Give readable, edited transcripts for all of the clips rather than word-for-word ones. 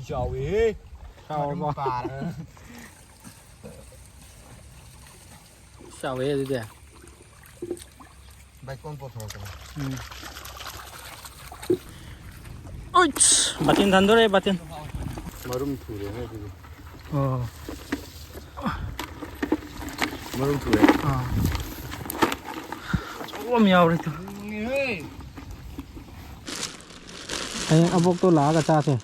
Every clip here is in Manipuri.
chào ý chào bò chào ấy gì đấy bạch con bò thổi ôi batin thằng đó đấy batin marum thủ đấy này marum thủ đấy ôm nhau đấy thôi anh abok to lá cả cha thế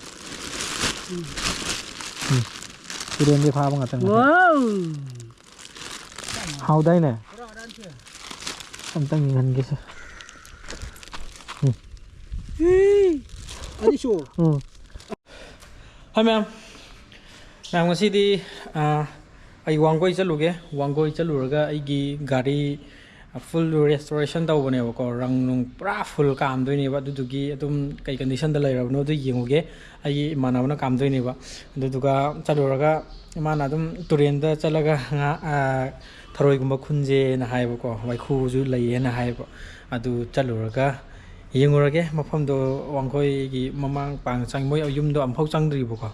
cái đèn đi pha bằng cái wow hao đây nè anh tăng nhìn cái sao anh chú hai mẹ em ngasih di ai wangkoi chaluge wangkoi chaluraga aigi gari full restoration tawbane ko rang nung pura full kam doini ba dudugi adum kai condition da lairabno du yenguge ai manawna kam doini ba duduga chaluraga imana adum turenda chalaga tharoi gumba khunje na haiba ko waikhu ju lai na haiba adu chaluraga yengurage mafam do wangkoi gi mamang pang chang moi ayum do amphau changdri bu ko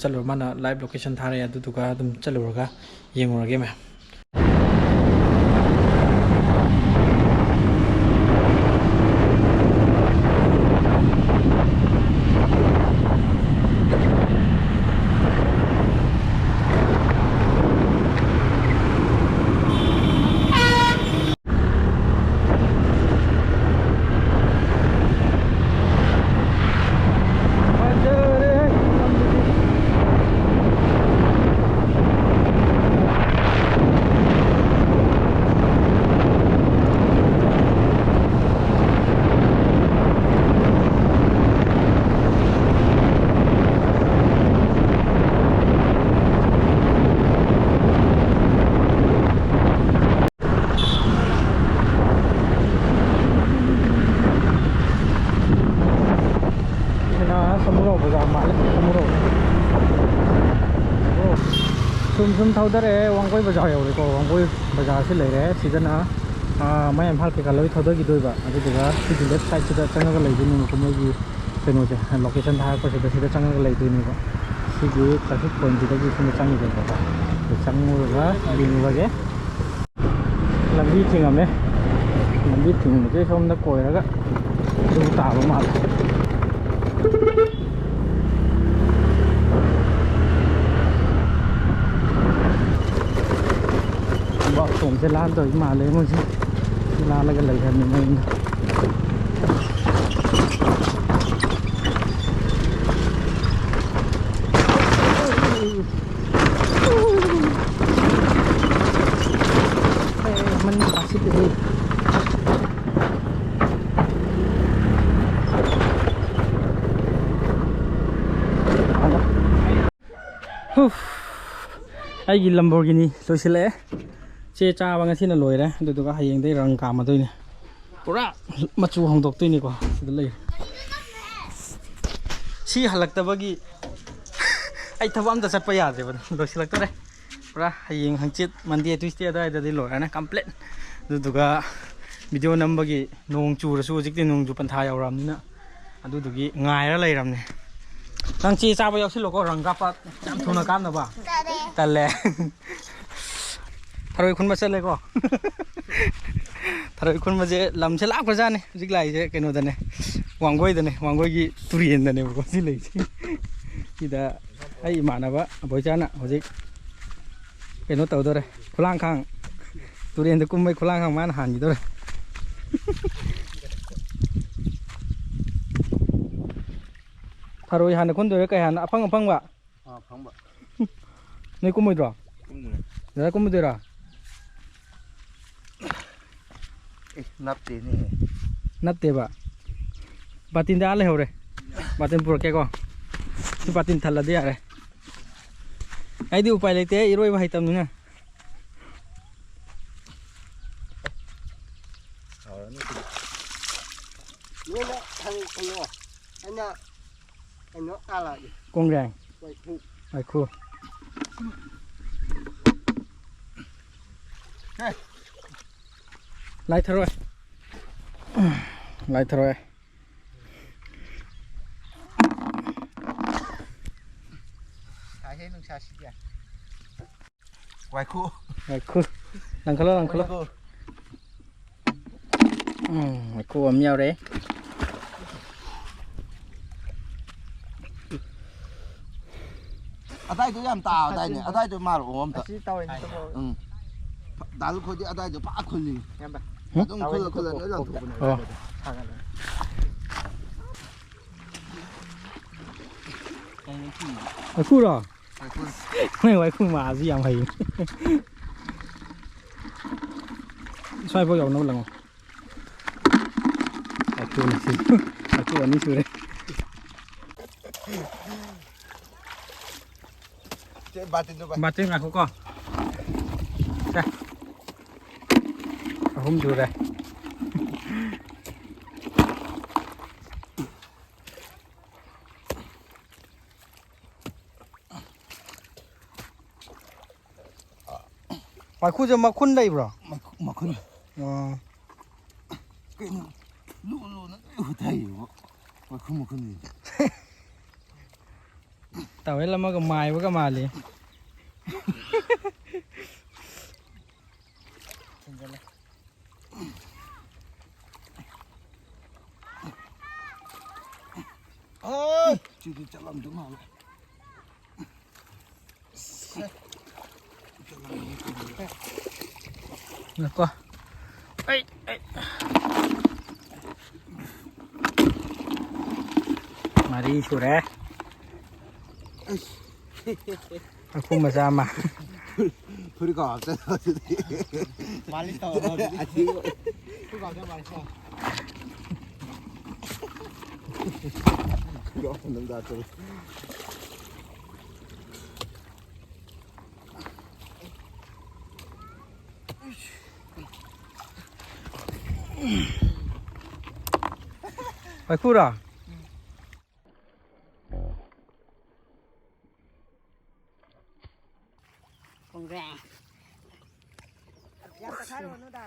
chalur mana live location thare duduga adum chaluraga yengurage ma sum thau dare wangkoi bazaar yore ko wangkoi bazaar se leire sidana mai am hal ke kaloi thau da gi doiba adu daga si left side sida changa ga leidi ni ko mai gi seno je location tha ko sida changa ga leidi ni ba si gi traffic point da gi sino changi ga ba changu ga ni ba ge lambi thingam ne lambi thing je som da koi ra ga du ta ba maผมจะลานตัวมาเลยมั้งสิลานแล้วก็เลยกันยังไงมันปัสสิบเลยไอ้กินลัมโบกินีสวยสิเลยเจ้าบางทีน่ะลอยนะดูตัวก็ให้ยังได้รังกามาด้วยเนี่ยปุ๊ระมาจูห้องตกตัวนี่กว่าสุดเลยชี้หักตะบกี้ไอ้ทว่ามันจะจัดไปยาสิบัดลอยสิลักตัวเลยปุ๊ระให้ยังหังจิตมันดีทวิสต์ได้ได้ลอยนะคัมเพล็ตดูตัวก็วิดีโอนั้นบกี้นงจูระสู้จิกที่นงจูปันทายเอารำนี่นะดูตัวกี้ง่ายแล้วเลยรำเนี่ยตั้งชี้จ้าไปเอาสิโลก็รังกาปัดจำทุนการนะบ้าแต่แหละทารวยคนมาเสร็จเลยก็ทารวยคนมาเจลำเชลักกระจายเนี่ยจิกไล่เจกันโน่นเนี่ยวางไว้เนี่ยวางไว้กี่ตุเรียนเนี่ยก็สิเลยที่เด้อไอ้มานะวะบ่อยจ้านะหัวจิกกันโน่นเต่าตัวเลยขล่างข้างตุเรียนตะกุ่มไม่ขล่างข้างมันหันอยู่ตัวเลยทารวยหันคนตัวเลยก็หันพังพังวะพังบะนี่กุ้มไม่ตัวเดี๋ยวกุ้มไม่ตัวนับตีนี่นับเตบะปาตินได้อะไรเหรอเรปาตินปวดแกก็ที่ปาตินทันละเดียร์เลยไอ้ดิวไปเลยเตะอีโร่มาให้ตำนึงนะนี่แหละทางนี้อันนี้อะไรกงแรงไว้คู่ไอ้คู่ไล่ทะเลไล่ทะเล ให้นุ่งชาชิยา ไว้คู่ Ku. Nang kalau nang kalau. Ku am nhau đấy. อะไรตัวย่ำตาอะไรเนี่ยอะไรตัวมาหรอผมแต่ ชิตาวเองตัว ตาลูกคนที่อะไรตัวป้าคนนี้ ยังแบบ ต้องคนละนั่นหลังถูกเนี่ย Oh. ทางกันเลย Ku rồi. ไว้คู่ ไม่ไว้คุณมาสิยังไงใช่พวกเราโน้ตหลังไอ้ตัวนี้สิไอ้ตัวนี้สุดเลย เจ๊บาตินตัวไป บาดเจ็บนะเขาก็ใช่ผมดูเลยไปคุณจะมาคุ้นได้ปะ มาขึ้น อ๋อ กินลูกนั่นไทยอยู่ไว้คู่มาขึ้นนี่ แต่เวลามันก็มามันก็มาเลย ถึงกันเลย เอ้ยจุดจะลำตัวมาเลย แล้วก็เอ้ยมาดีชัวร์เลยคุณมาจะมา พูดก่อนจะสุดที่ มาลิสต์ต่อ อาทิตย์ พูดก่อนจะมาลิสต์ต่อ ร้องน้ำตาตัว ไปคู่หรอ คงแรงยังตะไคร้โดนนู่นด่า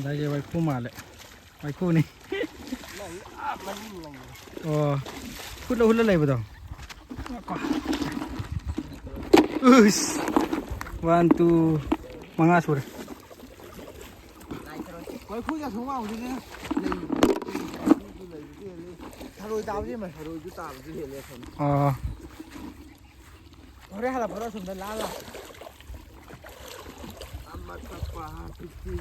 ได้จะไปคู่มาเลยไปคู่นี่ มันยิ่งลง โอ้พูดแล้วอะไรบ้างวันตูมังอาสุด ไว้คู่จะทุ่งเอาจริงเนี่ยทะลุดาวใช่ไหมทะลุจุดตาที่เห็นเลยคน อ๋อ เขาได้หาเราเพราะเราสมเป็นล้านละ อามาตะปาปิติ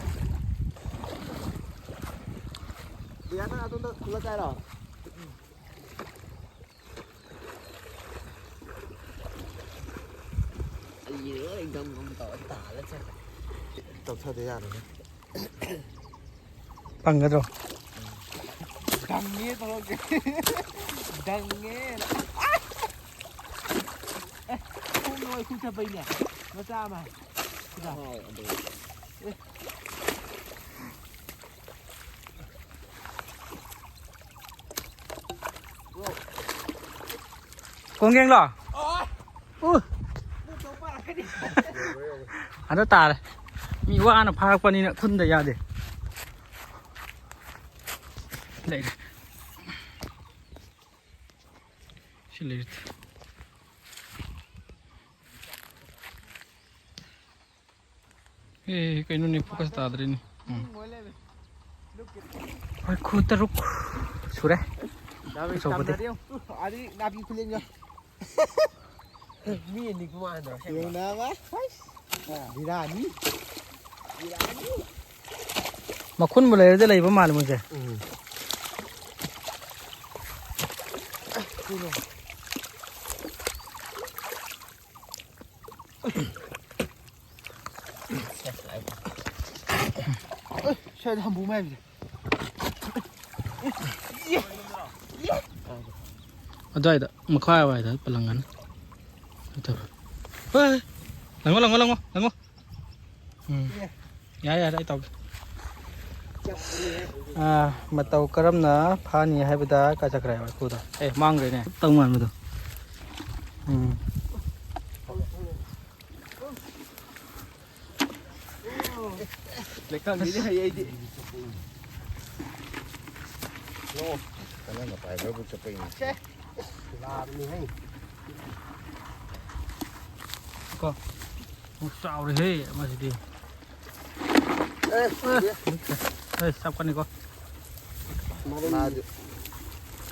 เดี๋ยวนะต้องละใจหรอเยอะอีกดมงต่อตาแล้วใช่ต้องเท่าได้ยากเลย ปังกันหรอ ดังเงี้ยตลอดดังเงี้ยคู่น้อยคู่จะไปเนี่ยมาจ้ามาจ้า กงเก่งหรอ โอ้ย อู้ พูดตรงปากแค่นี้ อันนั้นตาเลยมีว่าอันพาคนนี้เนี่ยคุณแต่ยาเด็กเลยชิลิตเฮ้ยkayak ini fokus tak ada ini. Ay, kuteruk. Sudah. Sobat deh. Adi nabi kuliah ya. Mi ni kemana? Yang nama? Dirani. Dirani. มาคุ้นหมดเลยจะเลยประมาณมั้งจ๊ะ ช่วยทำบูแม่พี่ เอาได้แต่มาคว้าไว้แต่พลังงานเฮ้ยหลังวะย้ายได้ต่อมาเตากระมนะพานี่ให้ไปได้ก็จะกลายเป็นกูต่อมั่งเลยเนี่ยต้องมันมาดูเล็กกันนี่ให้ไอ้ดิ ตอนนั้นเราไปแล้วบุกสปริง ลาไปให้ ก็เจ้าเลยเฮ้ยมาสิดี เอ้ย เฮ้ยสับกันนี่ก็ ม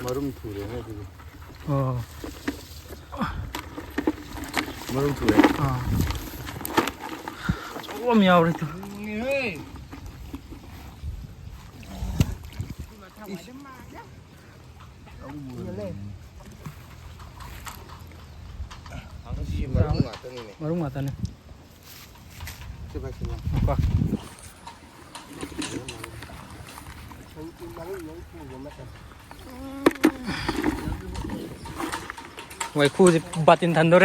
ารุมถูเลยนะพี่ โอ้ มารุมถูเลย อ่าโอ้มีเอาเลยตัว เฮ้ยมารุมหมาตัวนี้เนี่ย มารุมาตอนนี้ ใช่ไหมใช่ไหม ก็ ฉันกินมันยังพูดอยู่ไม่เป็น ไว้คู่สิบัตินทันด้วย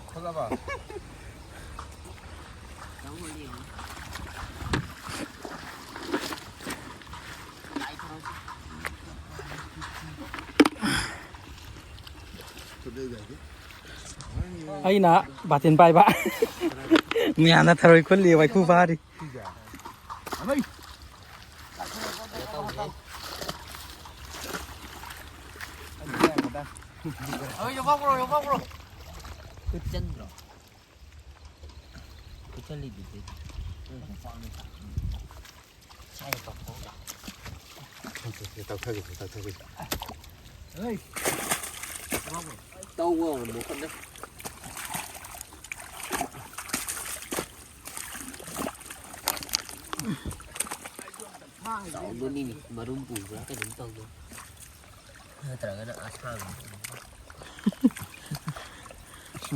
เขาละบ่า ไอ้นะบัตินไปบ้ามีอันนั้นทะเลคนเลี้ยไว้คู่ฟ้าดิ cứ chân rồi cứ chân đi đi phong đi sai tộc phố đó เตาเท่ากันเตาเท่ากัน đâu rồi một con đấy đậu luôn đi mà rung bùi quá cái đỉnh tông luôn trời ơi nó ở sao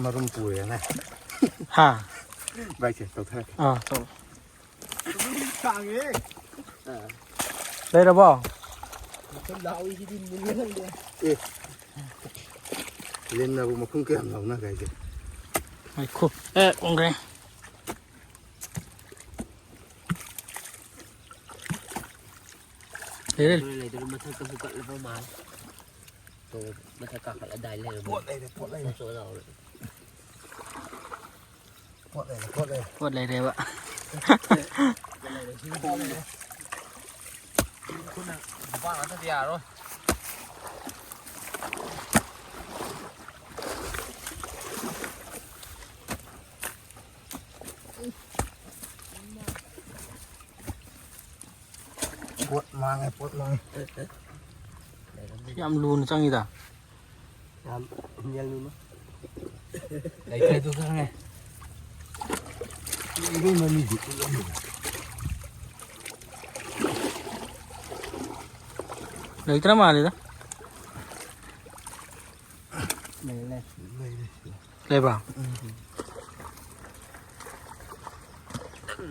มารุมถูเลยนะ ฮ่า ใบเสร็จเตาเท่า อ่าจบ สั่งเอง ได้แล้วบ่ คนเราอีกดินมันเรื่องเดียว เล่นเรามาคุ้งเกลือเราหน้าไก่เจ้ ไว้คู่เอ๊ะองค์เฮ้ย tôi này tôi mà thay cái cận là bao mái tôi mà thay cặp lại đài lên ปวดเลยปวดเลย số đầu rồi ปวดเลยปวดเลย ปวดอะไรเดี๋ยวอะ qua nó thật già rồi ปวดมาไงปวดมา ยำลูนจังอีด่ะ ทำยังรู้มั้ย lấy cây tôi cái này นี่มันมีดิบ เลยตระมาเลยนะ ไม่เลย เลยบ่า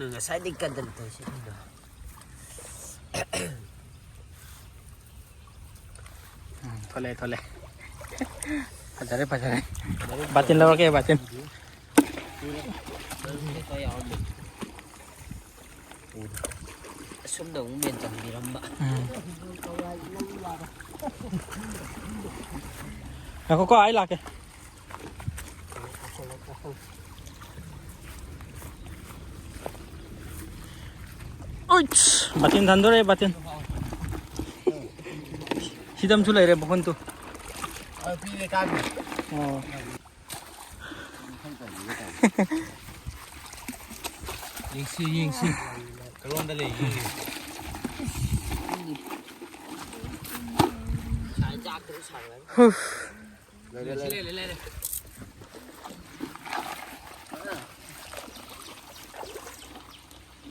nửa sai đi cần tận tới sẽ được ทะเลทะเลปัจจัยปัจจัยบัตินแล้วแกบัติน coi áo mình xuống đầu miền chẳng gì lắm bạn แล้วเขาก็ไอ้หลักแกโอ้ยบัตินทันด้วยบัตินชิดมชุเลยเรบุคคลตัว พี่ในการ อ๋อ ยิงสิกระโดดได้เลยสายจากตัวสั่งแล้ว เลยเลย เลย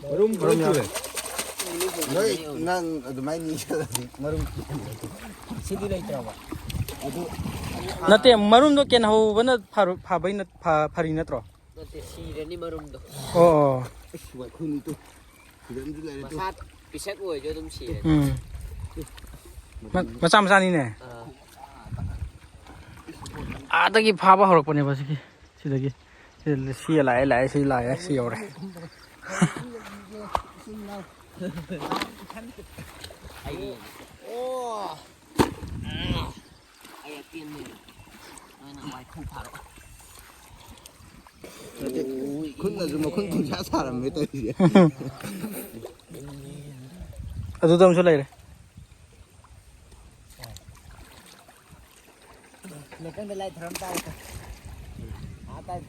มารุมถูเลยเลยนั่งทำไมนี่มารุม xin đi đây chào bạn Nate marum do ken ho bana pha bai na pha ri na tro. nó thì xì đến đi mà rung được Oh. สวยคุณตัวเดินดูเลย mà ตัว sát bị xét ngồi cho tôm xì đấy Ma sam sa ni ne. A ta ki pha ba horok pane ba si ki. Si da ki. Si lai si ore. ô ai tiên này đây là bài không thả đâu คุณน่ะจะมาคุณต้องช้าสารไม่ตัวเดียว ꯑꯗꯨꯗ ꯑꯃꯁꯨ ꯂꯩꯔꯦ ꯂꯩꯀꯪꯗ ꯂꯥꯏ ꯊꯔꯝ ꯇꯥꯔꯦ ꯇꯥꯏ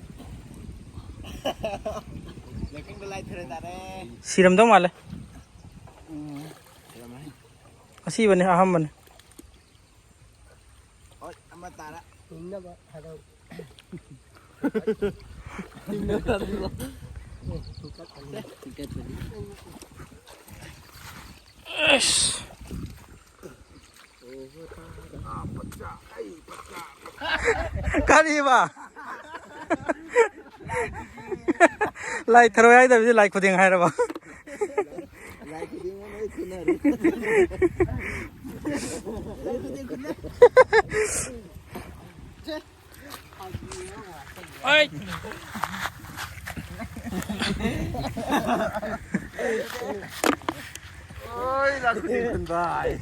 ꯂꯩꯀꯪꯗ ꯂꯥꯏ ꯊꯔ ꯇꯥꯔꯦ ꯁꯤꯔꯝꯗꯧ ꯃꯥꯜꯂꯦ ꯑꯁꯤꯕꯅꯦ ꯑꯍꯥꯟꯕꯅꯦ ꯍꯣꯏ ꯑꯃ ꯇꯥꯔꯦ ꯏꯟꯅꯕ ꯍꯥꯏꯗꯣ ꯑꯁ ꯀꯔꯤꯕ ꯂꯥꯏ ꯊꯔꯣꯏ ꯍꯥꯏꯗꯕꯤꯗꯤ ꯂꯥꯏ ꯈꯨꯗꯦꯡ ꯍꯥꯏꯔꯕ ꯂꯥꯏ ꯈꯨꯗꯤꯡꯃꯛ ꯂꯣꯏ ꯈꯨꯅꯔꯦ ꯑꯩ oi là cái gì bài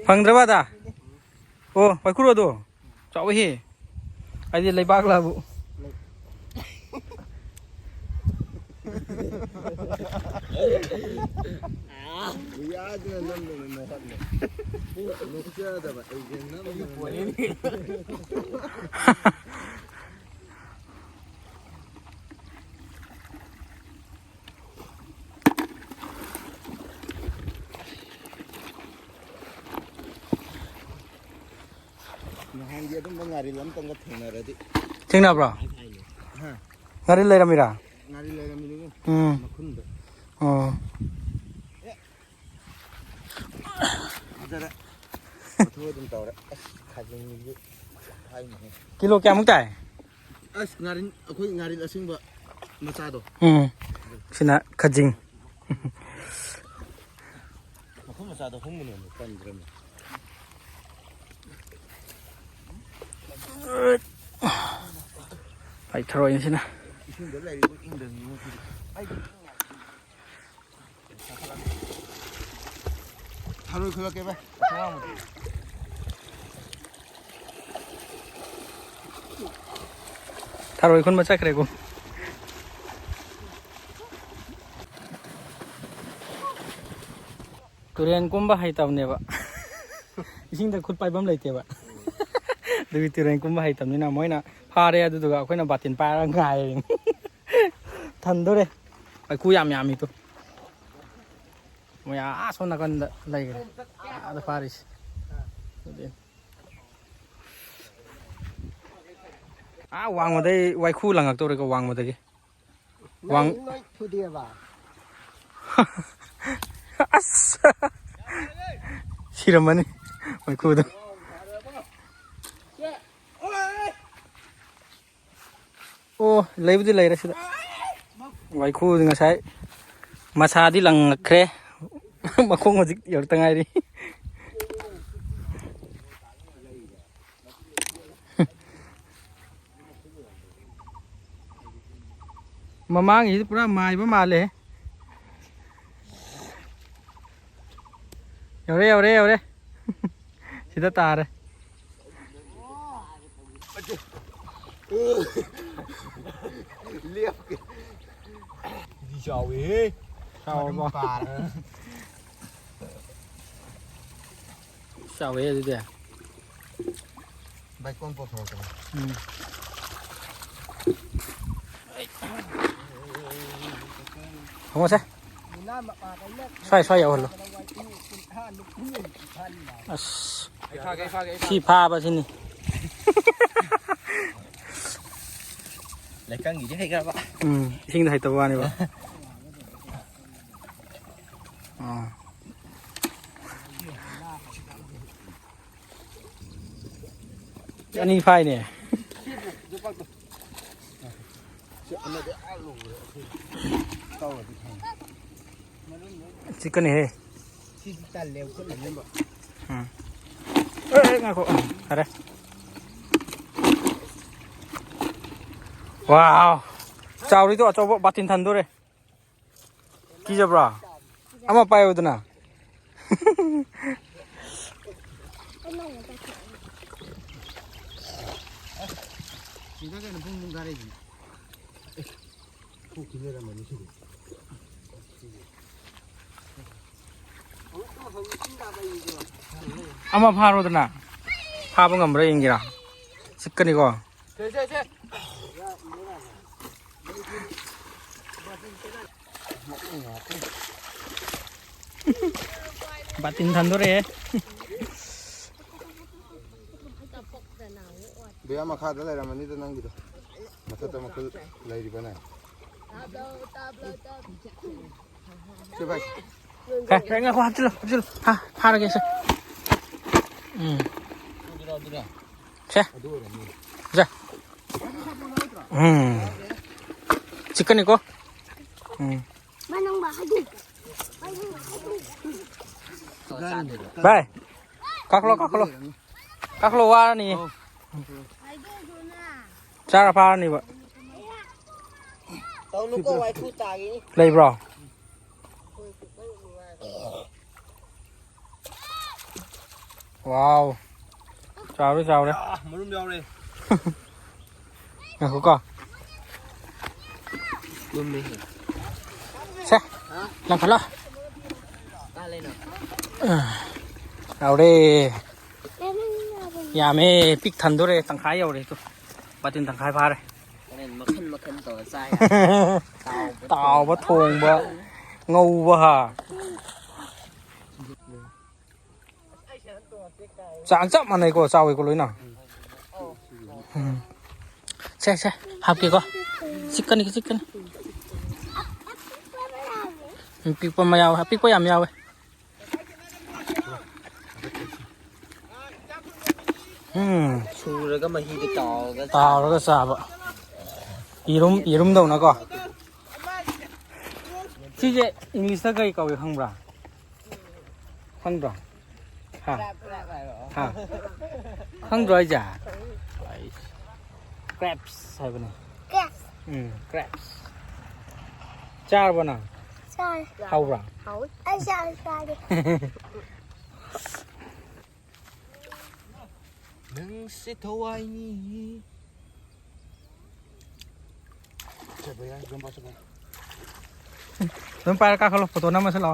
ꯐꯪꯗ꯭ꯔꯕꯗ ꯑꯣ ꯋꯥꯏꯈꯨꯔꯣꯗꯣ ꯆꯥꯎꯋꯤꯍꯦ ꯑꯩꯗꯤ ꯂꯩꯕꯥꯛ ꯂꯥꯕꯨ ꯌꯥꯗꯅ ꯅꯝꯗꯅ ꯅꯣꯛꯍꯜꯂꯦ ꯅꯣꯛꯆꯗꯕ ꯑꯩꯁꯦ ꯅꯝꯗꯅ ꯅꯍꯥꯟꯗꯤ ꯑꯗꯨꯝꯕ ꯉꯥꯔꯤꯜ ꯑꯝꯇꯪꯒ ꯊꯦꯡꯅꯔꯗꯤ ꯊꯦꯡꯅꯕ꯭ꯔꯣ ꯉꯥꯔꯤ ꯂꯩꯔꯝꯃꯤꯔꯥ ꯉꯥꯔꯤ ꯂꯩꯔꯝꯃꯤꯅꯤ ꯃꯈꯨꯟꯗ ꯑꯣ ꯐꯖꯔꯦ ꯃꯊꯨ ꯑꯗꯨꯝ ꯇꯧꯔꯦ ꯑꯁ ꯈꯥꯖꯤꯡꯁꯤ ꯍꯥꯏꯅꯦ ꯀꯤꯂꯣ ꯀꯌꯥꯃꯨꯛ ꯇꯥꯏ ꯑꯁ ꯉꯥꯔꯤꯜ ꯑꯩꯈꯣꯏ ꯉꯥꯔꯤꯜ ꯑꯁꯤꯡꯕ ꯃꯆꯥꯗꯣ ꯁꯤꯅ ꯈꯖꯤꯡ ꯃꯈꯨꯟ ꯃꯆꯥꯗꯣ ꯍꯨꯝꯕꯅꯦ ꯀꯟꯗ꯭ꯔꯃꯦ ꯑꯩ ꯊꯔꯣꯏꯁꯤꯅ 이신들 내리고 인들이 아이고 하루 그렇게 봐 ꯊꯔꯣꯏ ꯈꯨꯟꯕ ꯆꯠꯈ꯭ꯔꯦꯀꯣ ꯇꯨꯔꯦꯟ ꯀꯨꯝꯕ ꯍꯩꯇꯕꯅꯦꯕ ꯏꯁꯤꯡꯗ ꯈꯨꯠ ꯄꯥꯏꯐꯝ ꯂꯩꯇꯦꯕ ꯑꯗꯨꯒꯤ ꯇꯨꯔꯦꯟ ꯀꯨꯝꯕ ꯍꯩꯇꯕꯅꯤꯅ ꯃꯣꯏꯅ ꯐꯥꯔꯦ ꯑꯗꯨꯗꯨꯒ ꯑꯩꯈꯣꯏꯅ ꯕꯥꯇꯤꯟ ꯄꯥꯏꯔꯒ ꯉꯥꯏꯔꯦ ꯊꯟꯗꯣꯔꯦ ꯋꯥꯏꯈꯨ ꯌꯥꯝ ꯌꯥꯝꯃꯤꯗꯣ ꯃꯣꯏ ꯑꯥ ꯁꯣꯝ ꯅꯥꯀꯟꯗ ꯂꯩꯈ꯭ꯔꯦ ꯑꯥꯗ ꯐꯥꯔꯤꯁꯦ ꯑꯥ ꯋꯥꯡꯃꯗꯩ ꯋꯥꯏꯈꯨ ꯂꯪꯉꯛꯇꯧꯔꯦꯀꯣ ꯋꯥꯡꯃꯗꯒꯤ ꯅꯣꯏ ꯊꯨꯗꯦꯕ ꯑꯁ ꯁꯤꯔꯝꯃꯅꯤ ꯋꯥꯏꯈꯨꯗꯣ ꯑꯣ ꯂꯩꯕꯨꯗꯤ ꯂꯩꯔꯦ ꯁꯤꯗ ꯋꯥꯏꯈꯨꯗꯤ ꯉꯁꯥꯏ ꯃꯁꯥꯗꯤ ꯂꯪꯉꯛꯈ꯭ꯔꯦ ꯃꯈꯣꯡ ꯍꯧꯖꯤꯛ ꯌꯧꯔꯛꯇ ꯉꯥꯏꯔꯤ ꯃꯃꯥꯡꯒꯤꯁꯤꯗꯤ ꯄꯨꯔꯥ ꯃꯥꯏꯕ ꯃꯥꯜꯂꯦ ꯌꯧꯔꯦ ꯌꯧꯔꯦ ꯌꯧꯔꯦ ꯁꯤꯗ ꯇꯥꯔꯦ ꯂꯦꯞꯀꯦ ꯗꯤ ꯆꯥꯎꯋꯦꯍꯦ ꯆꯥꯎꯔꯕꯣ ꯆꯥꯎꯋꯦ ꯑꯗꯨꯗꯤ ꯕꯥꯏꯀꯣꯟ ꯄꯣꯊꯣꯔꯛꯀꯅꯤ ꯊꯣꯡꯉꯁꯦ ꯁ꯭ꯋꯥꯏ ꯁ꯭ꯋꯥꯏ ꯌꯧꯍꯜꯂꯣ ꯑꯁ ꯁꯤ ꯐꯥꯕꯁꯤꯅꯤ ꯂꯩꯀꯪꯒꯤꯗꯤ ꯍꯩꯈ꯭ꯔꯕ ꯏꯁꯤꯡꯗ ꯍꯩꯇꯕ ꯋꯥꯅꯦꯕ ꯑꯅꯤ ꯐꯥꯏꯅꯦ ꯆꯤꯛꯀꯅꯤꯍꯦ ꯁꯤꯗꯤ ꯇꯜꯂꯦꯕ ꯈꯨꯠꯅ ꯉꯥꯏꯈꯣ ꯐꯔꯦ ꯋꯥꯎ ꯆꯥꯎꯔꯤꯗꯣ ꯑꯆꯧꯕ ꯕꯥꯇꯤꯟ ꯊꯟꯗꯣꯔꯦ ꯀꯤꯖꯕ꯭ꯔꯥ ꯑꯃ ꯄꯥꯏꯌꯨꯗꯅ 진짜 걔는 붕붕 가래지 꼭 기다려만 이시고 เอามาพาโรดนะพาบังกับอะไรเองกี่ละสิกันนี่ก็ เช่เช่เช่ บัตินทันตัวเร่ Biar makan dulu lah, mana itu nang gitu. Masa tu makan lagi di mana? Coba. แค่แค่ความจิ๋วจิ๋วฮะพาอะไรกันสิใช่ใช่ชิคกี้นี่ก็ไปกักโลว่านี่จาระพานี่บ่ Tahu lu kau waiku tak ini. เลยบรอว้าวเจ้าด้วยเจ้าเลย Belum jauh ni. งั้นกูก็ Belum ni. ใช่ลังคันละ อะไรnak? เอาเร่ยาไม่ปิกทันด้วยเลยตั้งขายเอาเลยตัวปาตินตั้งขายพาเลย Nen makan tu saya. เต่าบะทงบะงูบะฮะสางจับมันไหนก็เจ้าอีกเลยน่ะใช่ใช่หากี่ก็สิกันนี่สิกันปีกปมายาวฮะปีกปยามยาวเว้ย Su rồi có mà hi cái tò cái. ตาแล้วก็สาบอ่ะอีรุมเดานะก็ที่จะอังกฤษก็อีกเอาอยู่ข้างบนข้างบนฮะฮะข้างบนจ้ะ crabs ใช่ปะเนี่ย crabs จ้าปะน่ะเข้าบน Neng setawai ni. Coba ya, gambar coba. เริ่มไปแล้วก็เขาลงโฟโต้น้ำมาใช่หรอ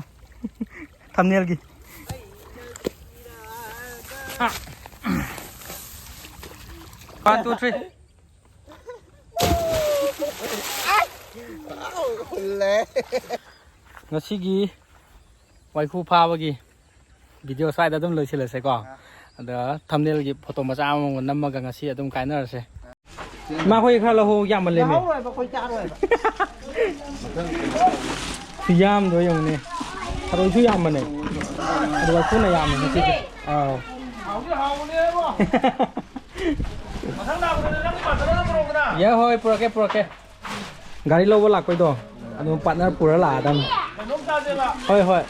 ทำเนียลกี่1 2 3 Le. ngasi waiku pa bagi video sai da dum loi chile se ko da thumbnail gi photo ma cha ma nam ma ga ngasi adum kainer se ma khoi kha lo ho yam le me Rồi mà khôi cha rồi. si yam do yong ne aro chu yam ma ne ado wa chu na yam ne si ao ya hoi pura ke gari lo la koi do ado partner pura la dam hoi hoi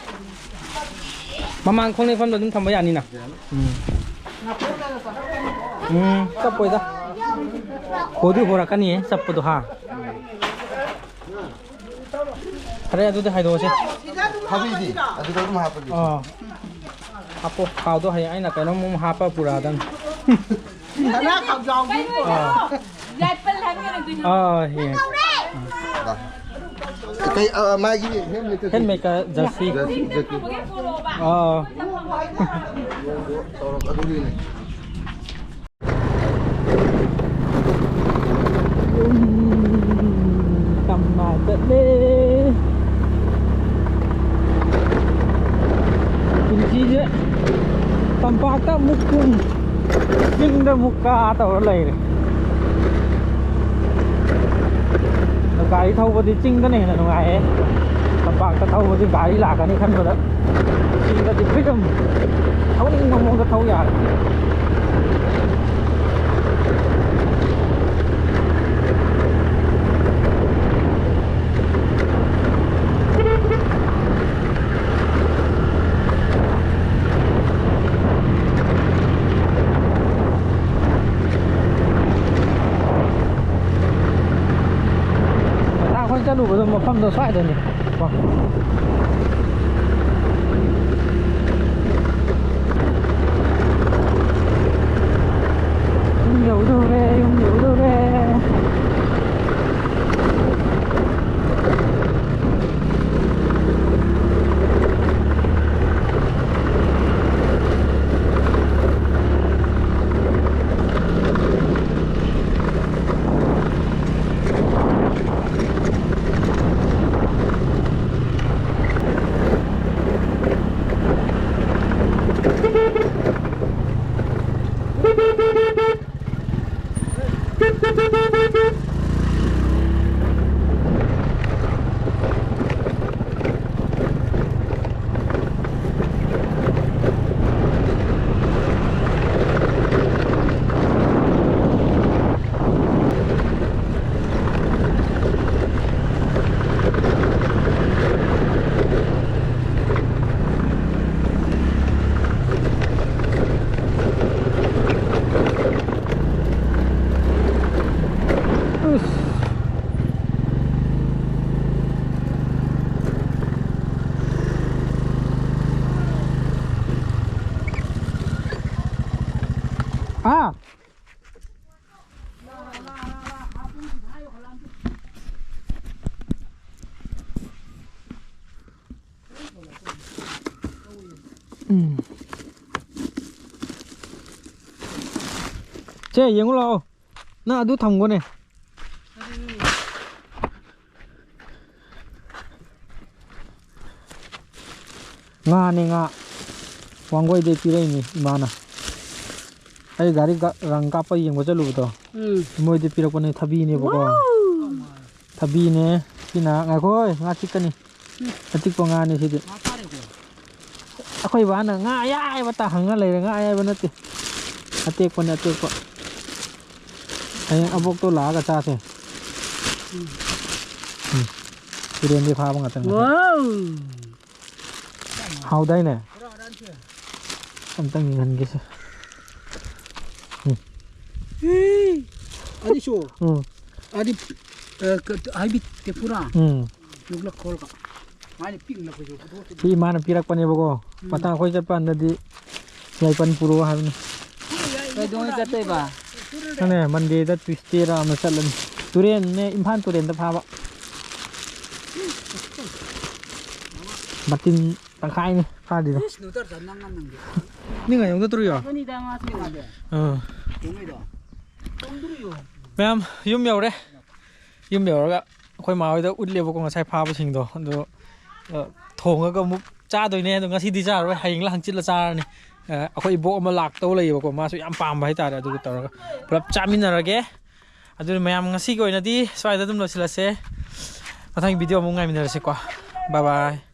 mamang khong ne pham do dum tham ba ya ni na sab poi da khodi hora ka ni sab pu do ha अरे अदुदे हाइदो से Habis ni. Ada tu mah apa ni? हापो खाओ है आई ना कनो मुम हापा पूरा दन Nó không giòn chứ. Dạy bên làm cái này tụi हे Kay magi hem ni tu. हेन मेका Jersey Jadi. Tolong aku ni. cầm mà tận điคุณจีเยอะตำปากตะมุกคุมยิงได้มุกกาต่ออะไรเลยแล้วกายเท่าวันที่จริงก็เนี่ยนะน้องไอ้ตำปากตะเท่าวันที่กายหลากอันนี้ขั้นหมดแล้วจริงก็จะพิจารณาเขานี่มองก็เท่าอย่างจะดูว่ามาพัมตัวใส่เดี๋ยวนี้ว้าอยู่ดูเร่อยู่ดูเร่ อ่ะเจ๊ยังเราน่าดูทำกันเนี่ยงาเนี่ยงาวางไว้เด็กที่ไรนี่มานะไอ้การีรังกับไปยังก็จะรู้ตัวมวยเด็กปีละคนเนี่ยทับบีเนี่ยบอกว่าทับบีเนี่ยที่น่ะไงค่อยงาชิกกันนี่ชิกปงานนี่สิเด็กค่อยหวานน่ะง่ายายมาตาหังอะไรง่ายวันนั้นติอาเตกคนอาเตกคนไอ้เอาพวกตัวหลากระชาสิที่เรียนที่พาบังกันว้าวเฮาได้เนี่ยทำตั้งเงินกี่สิ 아니 쇼 아니 그 아이비 테푸라 육락 콜가 아니 삥락 그죠 พี่มานะพี่รักปันเนี่ยบอกว่ามาตั้งค่อยจะปันนั่นดิใหญ่ปันปูรัวครับนี่ 그동안 갔다 봐 นั่นแหละมันดีแต่ทวิสเตอร์มาสั่นเลยตุเรียนเนี่ยอิมพันตุเรียนตะพาบะบัดตินตะไคร้นี่พาดีเนาะ 너들 장난하는 게 นี่ไงยังตัวตุยอ่ะ 손이 담아서 가대 เออ 동이다 똥들이요 แม่มยุ่มเหมียวเด้ยุ่มเหมียวแล้วก็ค่อยมาไว้แต่อุดเรียบก็ใช้พาไปชิงตัวดูโถงก็มุกจ้าตัวนี้ตรงนั้นที่ดีจ้าด้วยให้ยิงละหังจิตละจ้านี่เอาค่อยโบมาหลักตัวเลยบอกว่ามาสุดยามปามไปตาเดี๋ยวดูตัวแล้วก็ปรับจามินอะไรแกอาจจะแม่มงั้นสิก็อีนาทีสบายแต่ตุ้มเราสิละเซ่มาทำวิดีโอมุ่งง่ายมินอะไรสิกว่าบายบาย